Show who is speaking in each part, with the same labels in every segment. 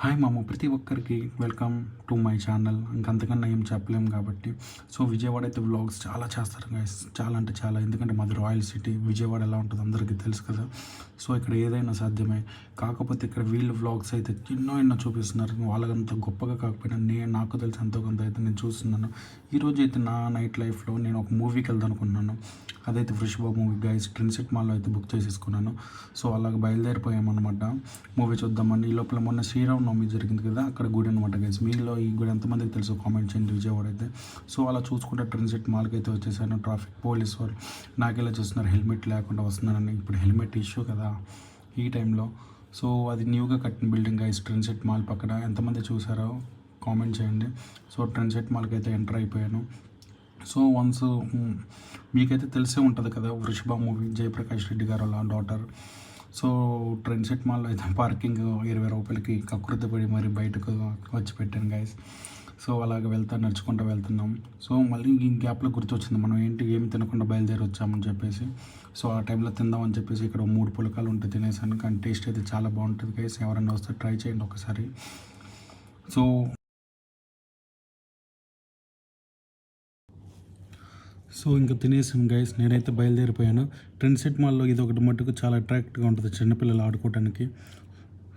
Speaker 1: Hi మామ, ప్రతి ఒక్కరికి వెల్కమ్ టు మై ఛానల్. ఇంకంతకన్నా ఏం చెప్పలేం కాబట్టి. సో విజయవాడ అయితే వ్లాగ్స్ చాలా చేస్తారు గైస్, చాలా అంటే చాలా. ఎందుకంటే మాది రాయల్ సిటీ, విజయవాడ ఎలా ఉంటుందో అందరికీ తెలుసు కదా. సో ఇక్కడ ఏదైనా సాధ్యమే. కాకపోతే ఇక్కడ వీళ్ళు వ్లాగ్స్ అయితే ఎన్నో చూపిస్తున్నారు. వాళ్ళకంత గొప్పగా కాకపోయినా నాకు తెలిసి ఎంతో కొంత అయితే నేను చూస్తున్నాను. ఈరోజు అయితే నా నైట్ లైఫ్లో నేను ఒక మూవీకి వెళ్దాం అనుకున్నాను. అదైతే వృషభ మూవీ గైస్. ట్రిన్సెట్ మాల్లో అయితే బుక్ చేసేసుకున్నాను. సో అలాగే బయలుదేరిపోయామన్నమాట మూవీ చూద్దామని. ఈ లోపల మొన్న శ్రీరామనవమి జరిగింది కదా, అక్కడ గుడి అనమాట గైస్. మీలో ఈ గుడి ఎంతమందికి తెలుసు కామెంట్ చేయండి, విజయవాడ అయితే. సో అలా చూసుకుంటే ట్రిన్సెట్ మాల్కి అయితే వచ్చేసాను. ట్రాఫిక్ పోలీస్ వాళ్ళు నాకెలా చూస్తున్నారు, హెల్మెట్ లేకుండా వస్తున్నారని. ఇప్పుడు హెల్మెట్ ఇష్యూ కదా ఈ టైంలో. సో అది న్యూగా కట్టిన బిల్డింగ్ గైస్, ట్రిన్సెట్ మాల్ పక్కన. ఎంతమంది చూసారో కామెంట్ చేయండి. సో ట్రిన్సెట్ మాల్కి అయితే ఎంటర్ అయిపోయాను. సో వన్స్ మీకైతే తెలిసే ఉంటుంది కదా, వృషభ మూవీ, జయప్రకాష్ రెడ్డి గారు అలా డాటర్. సో ట్రిన్సెట్ మాల్లో అయితే పార్కింగ్ 20 రూపాయలకి కకృతిపడి మరి బయటకు వచ్చి పెట్టాను గైస్. సో అలాగే నడుచుకుంటూ వెళ్తున్నాం. సో మళ్ళీ ఈ గ్యాప్లో గుర్తొచ్చింది, మనం ఏమి తినకుండా బయలుదేరి వచ్చామని చెప్పేసి. సో ఆ టైంలో తిందామని చెప్పేసి ఇక్కడ 3 పులకాలు ఉంటే తినేసాను. కానీ టేస్ట్ అయితే చాలా బాగుంటుంది గైస్. ఎవరైనా వస్తే ట్రై చేయండి ఒకసారి. సో ఇంకా తినేసాను గైస్. నేనైతే బయలుదేరిపోయాను. ట్రిన్సెట్ మాల్లో ఇది ఒకటి మట్టుకు చాలా అట్రాక్ట్గా ఉంటుంది చిన్నపిల్లలు ఆడుకోవడానికి.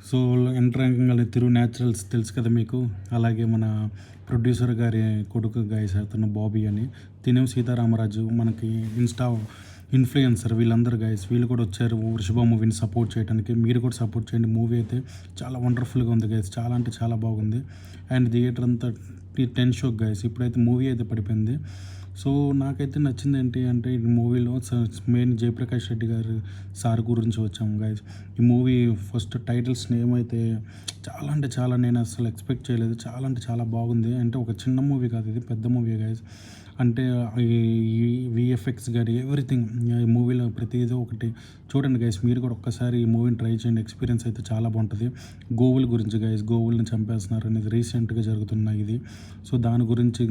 Speaker 1: సో ఎంట్రాంగంగా తిరు న్యాచురల్స్ తెలుసు కదా మీకు. అలాగే మన ప్రొడ్యూసర్ గారి కొడుకు గైస్, అతను బాబీ అని. తినేం సీతారామరాజు, మనకి ఇన్ఫ్లుయెన్సర్, వీళ్ళందరూ గైస్. వీళ్ళు కూడా వచ్చారు వృషభ మూవీని సపోర్ట్ చేయడానికి. మీరు కూడా సపోర్ట్ చేయండి. మూవీ అయితే చాలా వండర్ఫుల్గా ఉంది గైస్, చాలా అంటే చాలా బాగుంది. అండ్ థియేటర్ అంతా 10 షోక్ గైస్. ఇప్పుడైతే మూవీ అయితే పడిపోయింది. సో నాకైతే నచ్చింది ఏంటి అంటే, ఈ మూవీలో మెయిన్ జయప్రకాష్ రెడ్డి గారు సార్ గురించి వచ్చాము గైస్. ఈ మూవీ ఫస్ట్ టైటిల్స్ నేమ్ అయితే చాలా అంటే చాలా, నేను అసలు ఎక్స్పెక్ట్ చేయలేదు. చాలా అంటే చాలా బాగుంది. అంటే ఒక చిన్న మూవీ కాదు, ఇది పెద్ద మూవీ గైస్. అంటే ఈ విఎఫ్ఎక్స్ కానీ ఎవ్రీథింగ్, ఈ మూవీలో ప్రతిదీ ఒకటి చూడండి గైస్. మీరు కూడా ఒక్కసారి ఈ మూవీని ట్రై చేయండి. ఎక్స్పీరియన్స్ అయితే చాలా బాగుంటుంది. గోవుల గురించి గైస్, గోవుల్ని చంపేస్తున్నారు అనేది రీసెంట్గా జరుగుతున్న ఇది. సో దాని గురించి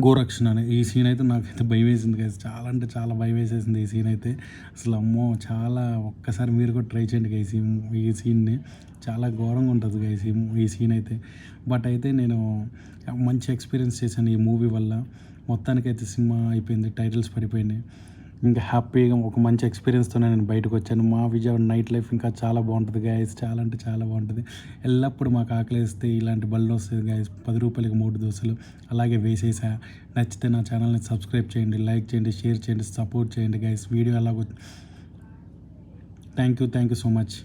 Speaker 1: గోరక్షణ అనే ఈ సీన్ అయితే నాకైతే భయం వేసింది గైస్. చాలా అంటే చాలా భయం వేసేసింది ఈ సీన్ అయితే. అసలు అమ్మో, చాలా ఒక్కసారి మీరు కూడా ట్రై చేయండి గైస్ ఈ సీన్ని. చాలా ఘోరంగా ఉంటుంది గైస్ ఈ సీన్ అయితే. బట్ అయితే నేను మంచి ఎక్స్పీరియన్స్ చేశాను ఈ మూవీ వల్ల. మొత్తానికైతే సినిమా అయిపోయింది, టైటిల్స్ పడిపోయినాయి. ఇంకా హ్యాపీగా ఒక మంచి ఎక్స్పీరియన్స్తోనే నేను బయటకు వచ్చాను. మా విజయవాడ నైట్ లైఫ్ ఇంకా చాలా బాగుంటుంది గైస్, చాలా అంటే చాలా బాగుంటుంది. ఎల్లప్పుడూ మాకు ఆకలిస్తే ఇలాంటి బళ్ళు వస్తుంది గైస్. 10 రూపాయలకి 3 దోశలు అలాగే వేసేసా. నచ్చితే నా ఛానల్ని సబ్స్క్రైబ్ చేయండి, లైక్ చేయండి, షేర్ చేయండి, సపోర్ట్ చేయండి గైస్. వీడియో అలాగ థ్యాంక్ యూ సో మచ్.